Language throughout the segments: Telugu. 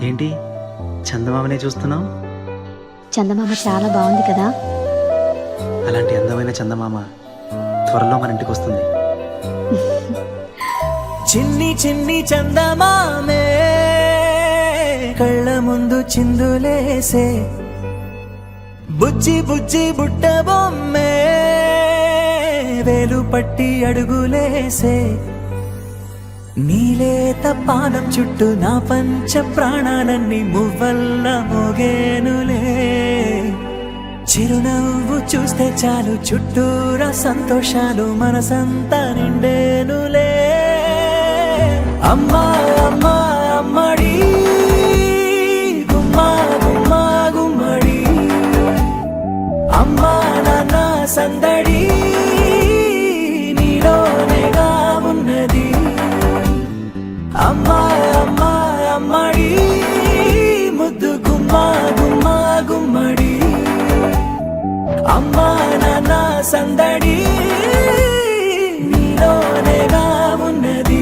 ఏంటి చందమామనే చూస్తున్నావు? చందమామ చాలా బాగుంది కదా. అలాంటి అందమైన చందమామ త్వరలో మన ఇంటికి వస్తుంది. చిన్ని చిన్ని చందమామే కళ్ళ ముందు చిందులేసే, బుజ్జి బుజ్జి బుట్ట బొమ్మే వేలు పట్టి అడుగులేసే, నీలేత పానం చుట్టూ నా పంచ ప్రాణాలన్నీ మువ్వల్ల మోగేనులే. చిరునవ్వు చూస్తే చాలు చుట్టూరా సంతోషాలు మనసంతా నిండేనులే. అమ్మా అమ్మా అమ్మడి గుమ్మా గుమ్మా గుమ్మడి, అమ్మా నాన్న సందడి నీలోనేగా ఉన్నది. అమ్మా అమ్మా అమ్మడి ముద్దు గుమ్మా గుమ్మా గుమ్మడి, అమ్మా నాన్న సందడి నీలోనేగా ఉన్నది.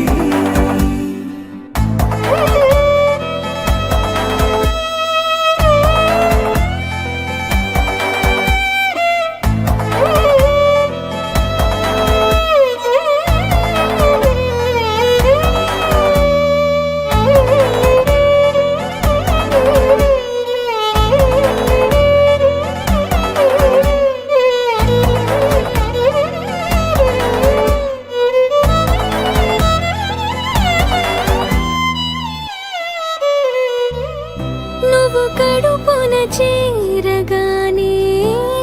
నువ్వు కడుపున చేరగానే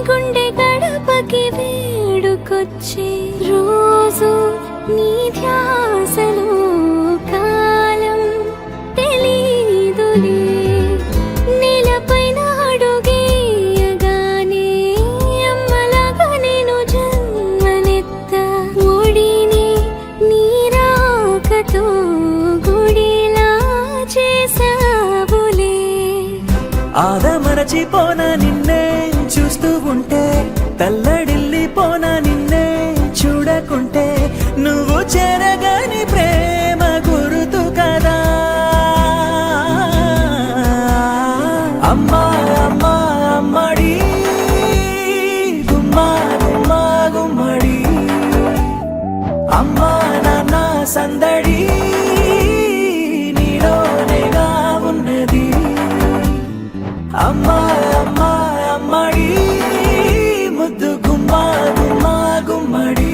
గుండె గడపకి వేడుకొచ్చే రోజు నీ ధ్యాసలో కాలం తెలీదులే. నేలపైన అడుగేయగానే అమ్మలాగా నేను జన్మనెత్త, ఒడిని నీ రాకతో గుడిలా చేసావులే. ఆదమరచిపోన నిన్నే చూస్తూ ఉంటే, తల్లడిల్లిపోన నిన్నే చూడకుంటే, నువ్వు చెరగని ప్రేమ గురుతు కదా. అమ్మా అమ్మా అమ్మడి గుమ్మా గుమ్మా గుమ్మడి, అమ్మా నాన్న సందడి నీలోనేగా ఉన్నది. అమ్మా అమ్మా అమ్మడి ముద్దు గుమ్మా గుమ్మా గుమ్మడి,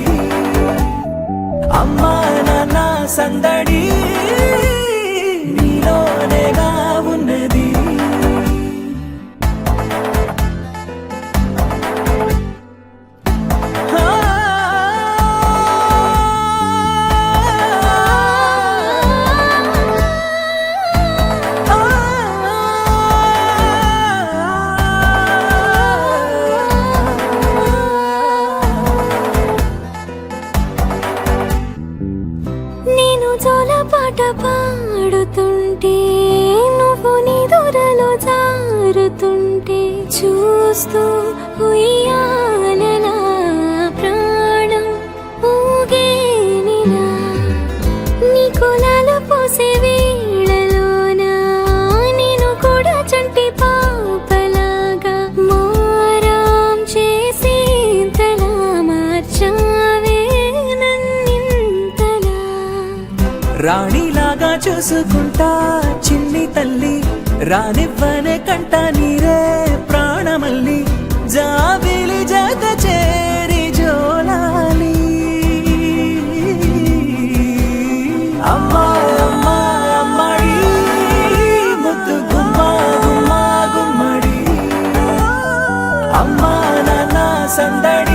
అమ్మా నాన్న సందడి నీలోనేగా ఉన్నది. నేను జోలపాట పాడుతుంటే, నువ్వు నీ దూరలో జారుతుంటే, చూస్తూ ఉయ్యాలలా ప్రాణం ఊగేనిలా. నీ కులాల పోసే వేళలోన నేను కూడా చంటి పాపలాగా మారాం చేసేంతలా మార్చావే నన్నింతలా. రాణిలాగా చూసుకుంటా చిన్ని తల్లి, రానివ్వనే కంట నీరే ప్రాణమల్లి, జాబిలి జత చేరి జోలాలి. అమ్మా అమ్మా అమ్మడి ముద్దు గుమ్మా గుమ్మా గుమ్మడి, అమ్మా నాన్న సందడి